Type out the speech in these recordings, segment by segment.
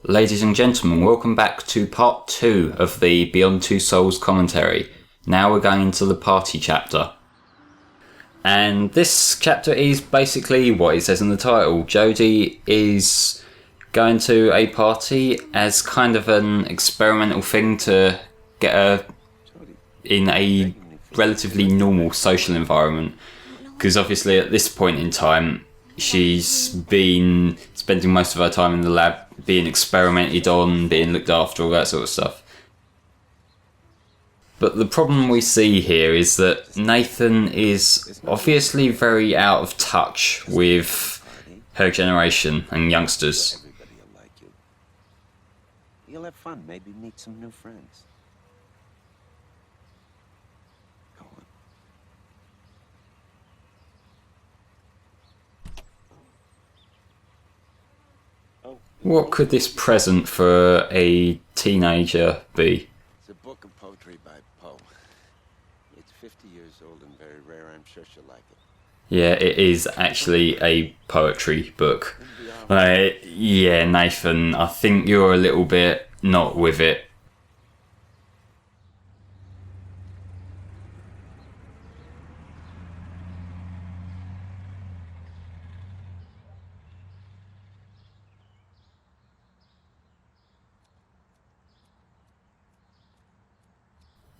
Ladies and gentlemen, welcome back to part 2 of the Beyond Two Souls commentary. Now we're going into the party chapter. And this chapter is basically what it says in the title. Jodie is going to a party as kind of an experimental thing to get her in a relatively normal social environment. Because obviously at this point in time, she's been spending most of her time in the lab being experimented on, being looked after, all that sort of stuff. But the problem we see here is that Nathan is obviously very out of touch with her generation and youngsters. Everybody will like you. You'll have fun, maybe meet some new friends. Go on. What could this present for a teenager be? It's a book of poetry by Poe. It's 50 years old and very rare. I'm sure she'll like it. Yeah, it is actually a poetry book. Yeah, Nathan, I think you're a little bit not with it.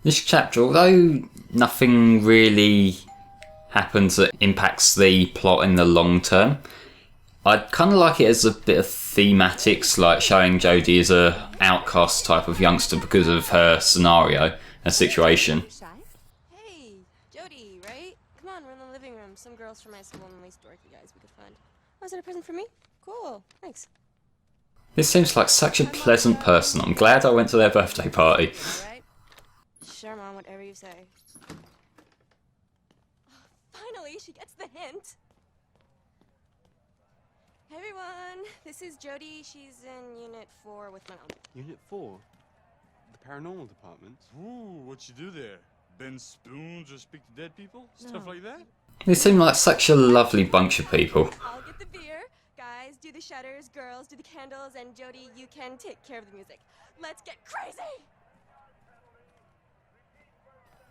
This chapter, although nothing really happens that impacts the plot in the long term, I'd kind of like it as a bit of thematics, like showing Jodie as a outcast type of youngster because of her scenario, her situation. Hey, Jodie, right? Come on, we're in the living room. Some girls from my school and least dorky guys we could find. Oh, is that a present for me? Cool, thanks. This seems like such a pleasant person. I'm glad I went to their birthday party. All right. Sure, Mom, whatever you say. Finally, she gets the hint. Hey, everyone. This is Jodie. She's in Unit 4 with my mom. Unit 4? The paranormal department? Ooh, what you do there? Bend spoons or speak to dead people? Stuff like that? They seem like such a lovely bunch of people. I'll get the beer. Guys, do the shutters. Girls, do the candles. And Jodie, you can take care of the music. Let's get crazy!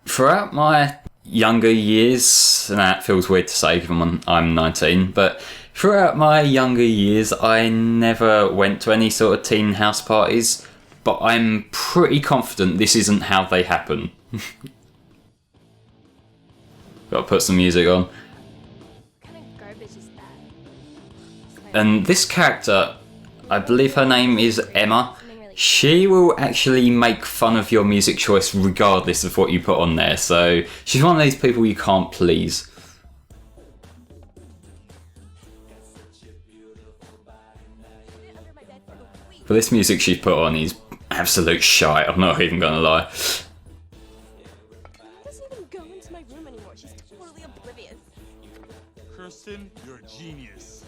Throughout my younger years, and that feels weird to say given I'm 19, but throughout my younger years I never went to any sort of teen house parties, but I'm pretty confident this isn't how they happen. Gotta put some music on. What kind of garbage is that? And this character, I believe her name is Emma, she will actually make fun of your music choice regardless of what you put on there, so she's one of these people you can't please. But this music she's put on is absolute shite, I'm not even gonna lie. She doesn't even go into my room anymore. She's totally oblivious. Kirsten, you're a genius.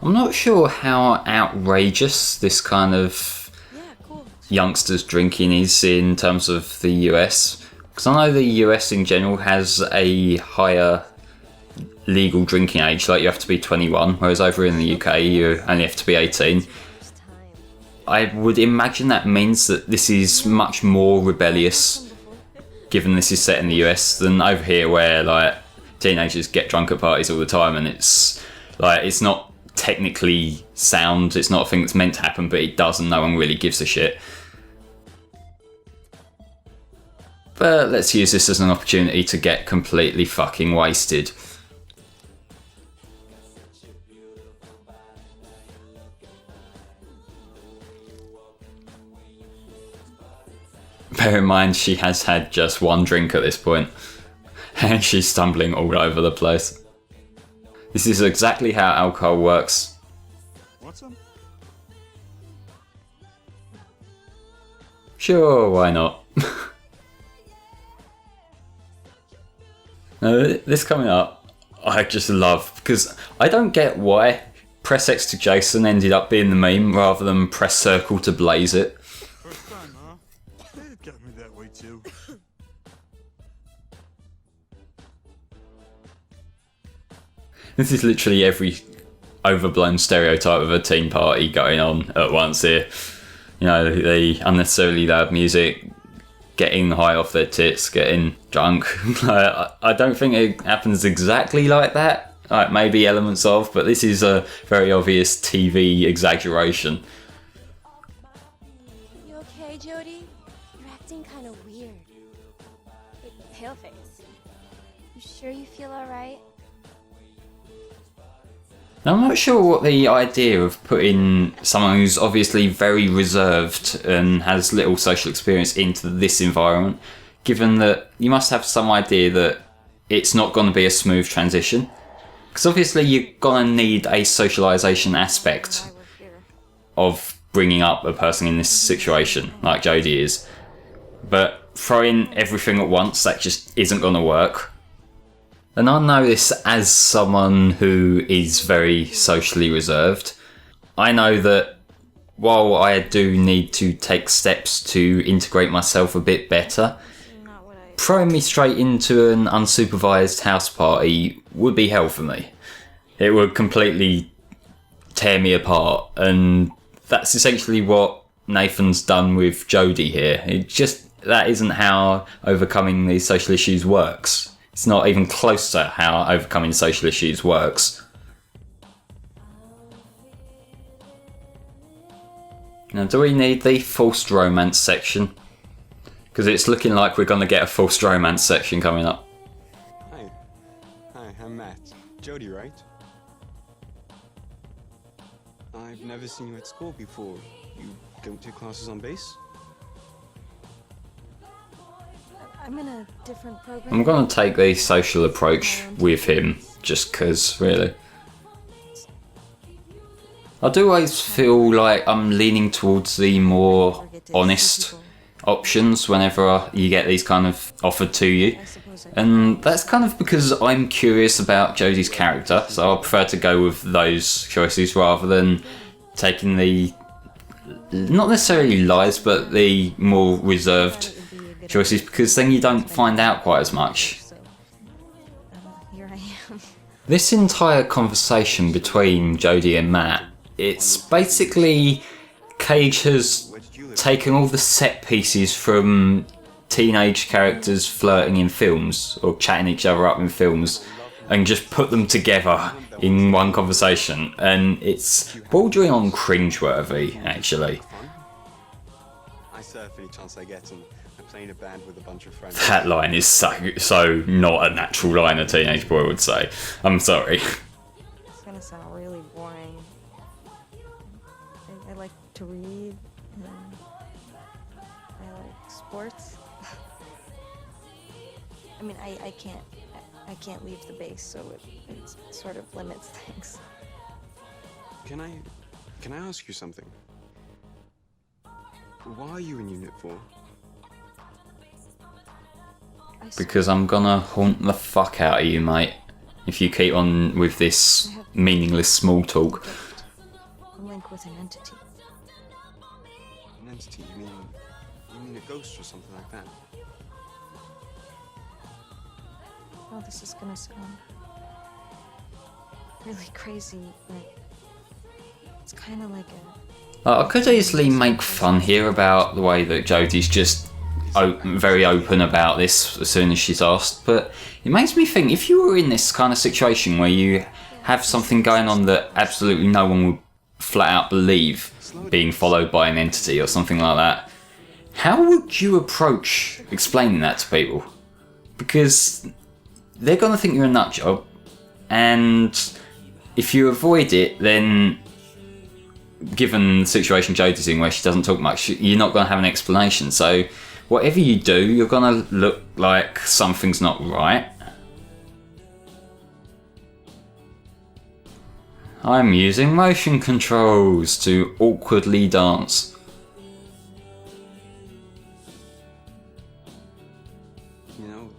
I'm not sure how outrageous this kind of Yeah, cool. youngsters drinking is in terms of the US, because I know the US in general has a higher legal drinking age, like you have to be 21, whereas over in the UK you only have to be 18. I would imagine that means that this is much more rebellious, given this is set in the US, than over here where like teenagers get drunk at parties all the time and it's like it's not technically sound, it's not a thing that's meant to happen, but it does and no one really gives a shit. But let's use this as an opportunity to get completely fucking wasted. Bear in mind she has had just one drink at this point and she's stumbling all over the place. This is exactly how alcohol works. Want some? Sure, why not? Now, this coming up, I just love, because I don't get why press X to Jason ended up being the meme rather than press circle to blaze it. First time, huh? It got me that way too. This is literally every overblown stereotype of a teen party going on at once here. You know, the unnecessarily loud music, getting high off their tits, getting drunk. I don't think it happens exactly like that. Like maybe elements of, but this is a very obvious TV exaggeration. You okay, Jodie? You're acting kind of weird. Pale face. You sure you feel alright? I'm not sure what the idea of putting someone who's obviously very reserved and has little social experience into this environment, given that you must have some idea that it's not going to be a smooth transition. Because obviously you're going to need a socialisation aspect of bringing up a person in this situation, like Jodie is. But throwing everything at once, that just isn't going to work. And I know this as someone who is very socially reserved. I know that while I do need to take steps to integrate myself a bit better, throwing me straight into an unsupervised house party would be hell for me. It would completely tear me apart, and that's essentially what Nathan's done with Jodie here. That isn't how overcoming these social issues works. It's not even close to how overcoming social issues works. Now, do we need the forced romance section? Because it's looking like we're going to get a forced romance section coming up. Hi. Hi, I'm Matt. Jodie, right? I've never seen you at school before. You don't take classes on bass? I'm in a different program. I'm going to take the social approach with him, just because, really. I do always feel like I'm leaning towards the more honest options whenever you get these kind of offered to you. And that's kind of because I'm curious about Jodie's character, so I prefer to go with those choices rather than taking the, not necessarily lies, but the more reserved choices, because then you don't find out quite as much. Here I am. This entire conversation between Jodie and Matt, it's basically Cage has taken all the set pieces from teenage characters flirting in films or chatting each other up in films and just put them together in one conversation, and it's bordering on cringeworthy, actually. I surf any chance I get, and I play in a band with a bunch of friends. That line is so not a natural line a teenage boy would say. I'm sorry. It's gonna sound really boring. I like to read, and I like sports. I mean, I can't leave the base, so it sort of limits things. Can I ask you something? Why are you in Unit 4? Because I'm gonna haunt the fuck out of you, mate, if you keep on with this meaningless small talk. A link with an entity. An entity? You mean a ghost or something like that? Oh, this is gonna sound really crazy, but it's kind of like a... I could easily make fun here about the way that Jodie's just very open about this as soon as she's asked, but it makes me think, if you were in this kind of situation where you have something going on that absolutely no one would flat out believe being followed by an entity or something like that, how would you approach explaining that to people? Because they're going to think you're a nut job, and if you avoid it, then given the situation Jodie's in where she doesn't talk much, you're not going to have an explanation. So whatever you do, you're going to look like something's not right. I'm using motion controls to awkwardly dance. You know,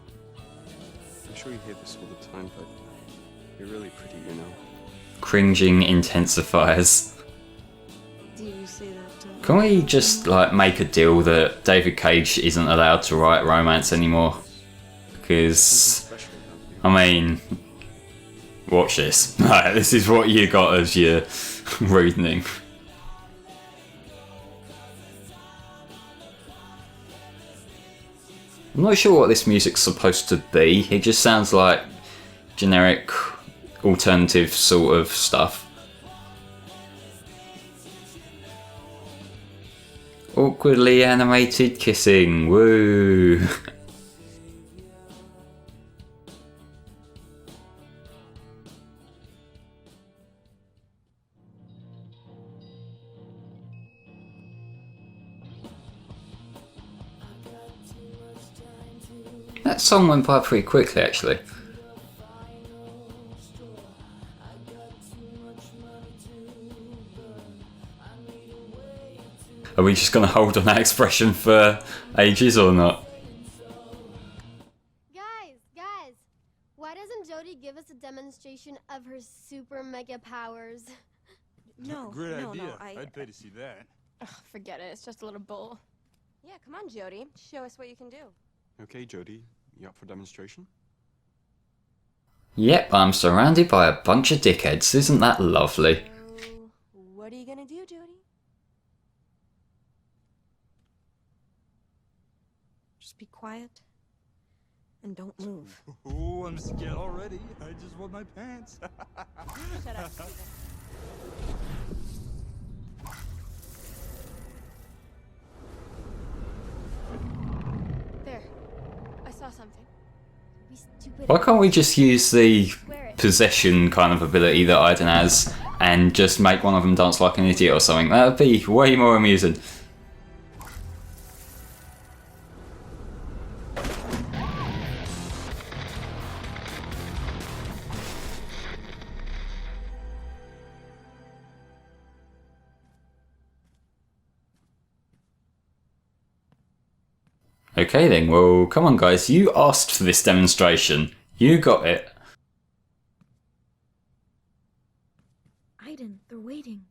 I'm sure you hear this all the time, but you're really pretty, you know. Cringing intensifiers. Do you see that? Can we just make a deal that David Cage isn't allowed to write romance anymore? Because, Something special about you. I mean, watch this. Right, this is what you got as your reasoning. I'm not sure what this music's supposed to be. It just sounds like generic alternative sort of stuff. Awkwardly animated kissing, woo! That song went by pretty quickly, actually. Are we just gonna hold on that expression for ages or not? Guys, why doesn't Jodie give us a demonstration of her super mega powers? No, Great no, idea. no, I'd pay to see that. Ugh, forget it. It's just a little bull. Yeah, come on, Jodie. Show us what you can do. Okay, Jodie, you up for demonstration? Yep, I'm surrounded by a bunch of dickheads. Isn't that lovely? So, what are you gonna do, Jodie? Just be quiet and don't move. Oh, I'm scared already. I just want my pants. Shut up, Steven. There. I saw something. Be stupid. Why can't we just use the Swear it. possession kind of ability that Aiden has and just make one of them dance like an idiot or something? That would be way more amusing. Okay then, well, come on guys, you asked for this demonstration. You got it. Aiden, they're waiting.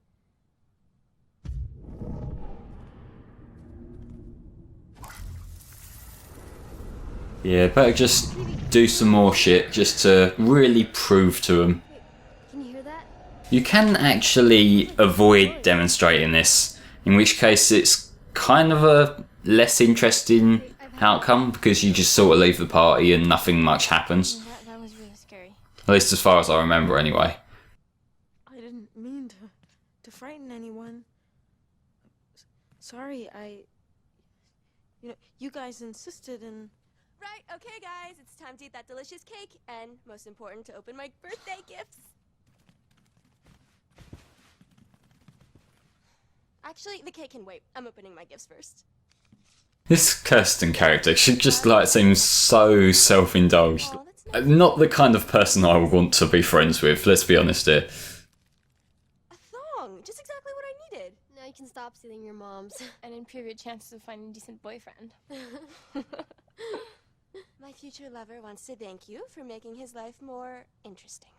Yeah, better just do some more shit just to really prove to them. Can you hear that? You can actually avoid demonstrating this, in which case it's kind of a less interesting outcome because you just sort of leave the party and nothing much happens. That was really scary. At least as far as I remember anyway. I didn't mean to frighten anyone. Sorry, you guys insisted and... Right, okay, guys. It's time to eat that delicious cake, and most important, to open my birthday gifts. Actually, the cake can wait. I'm opening my gifts first. This Kirsten character, she just like seems so self-indulged. Oh, that's nice. Not the kind of person I would want to be friends with, let's be honest here. A thong, just exactly what I needed. Now you can stop stealing your mom's. And improve your chances of finding a decent boyfriend. My future lover wants to thank you for making his life more interesting.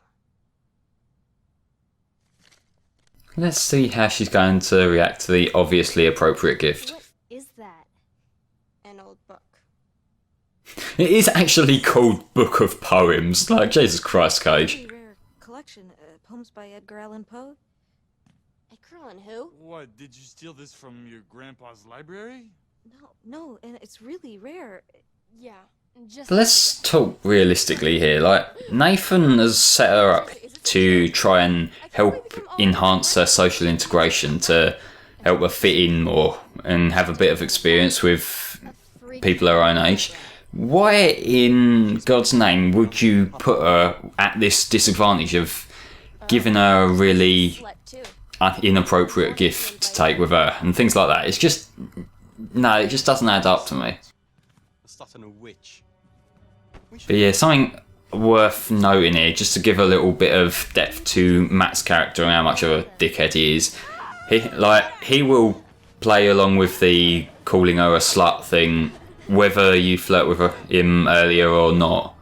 Let's see how she's going to react to the obviously appropriate gift. What is that? An old book. It is actually called Book of Poems. Like, Jesus Christ, Cage. Really rare collection. Poems by Edgar Allan Poe. Edgar Allan who? What, did you steal this from your grandpa's library? No, and it's really rare. Yeah, just. Let's talk realistically here. Like, Nathan has set her up to try and help enhance her social integration, to help her fit in more and have a bit of experience with people her own age. Why in God's name would you put her at this disadvantage of giving her a really Slut too. inappropriate gift to take with her and things like that? It's just... No, it just doesn't add up to me. Starting a witch. But yeah, something worth noting here, just to give a little bit of depth to Matt's character and how much of a dickhead he is. He will play along with the calling her a slut thing, whether you flirt with him earlier or not.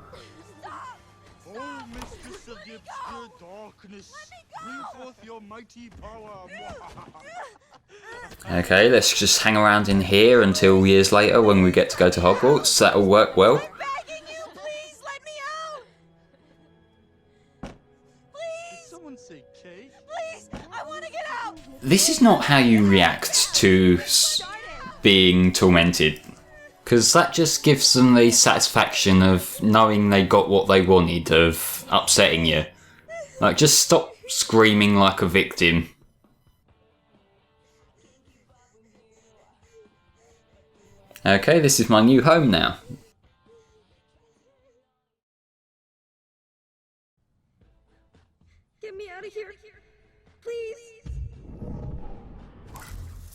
Oh, mistress of the obscure darkness, bring forth your mighty power. Okay, let's just hang around in here until years later when we get to go to Hogwarts. That'll work well. Begging you, please let me out! this is not how you react to being tormented. Because that just gives them the satisfaction of knowing they got what they wanted, of upsetting you. Like, just stop screaming like a victim. Okay, this is my new home now. Get me out of here. Please.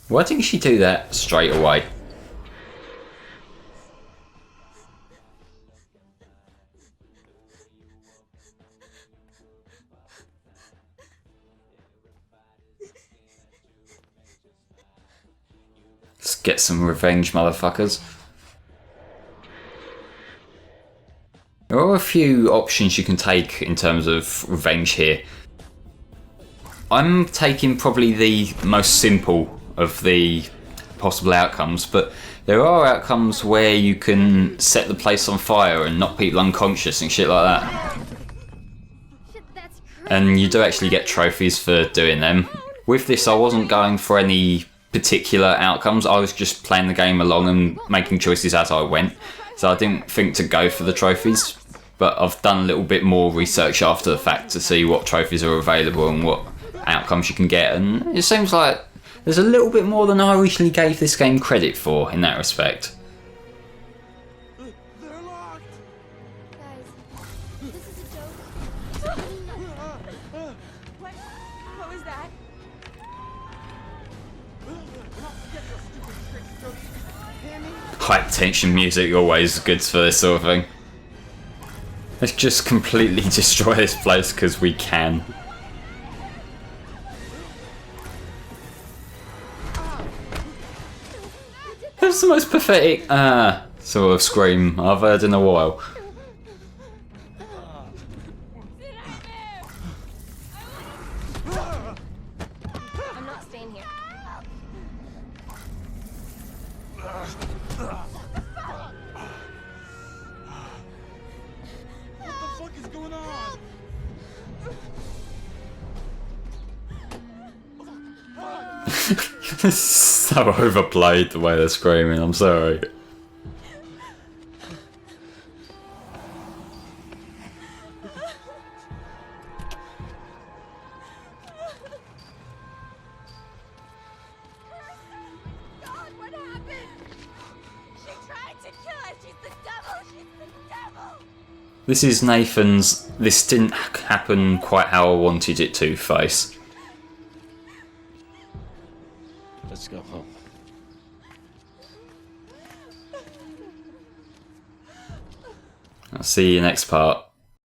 Why didn't she do that straight away? Let's get some revenge, motherfuckers. There are a few options you can take in terms of revenge here. I'm taking probably the most simple of the possible outcomes, but there are outcomes where you can set the place on fire and knock people unconscious and shit like that. Shit, that's crazy. And you do actually get trophies for doing them. With this, I wasn't going for any particular outcomes. I was just playing the game along and making choices as I went. So I didn't think to go for the trophies. But I've done a little bit more research after the fact to see what trophies are available and what outcomes you can get. And it seems like there's a little bit more than I originally gave this game credit for in that respect. They're locked! Guys, this is a joke. What was that? High tension music always good for this sort of thing. Let's just completely destroy this place because we can. That's the most pathetic sort of scream I've heard in a while. I'm not staying here. What the fuck is going on? It's so overplayed the way they're screaming, I'm sorry. God, what happened? She tried to kill us. She's the devil. She's the devil. This is Nathan's "this didn't happen quite how I wanted it to" face. Let's go home. I'll see you next part.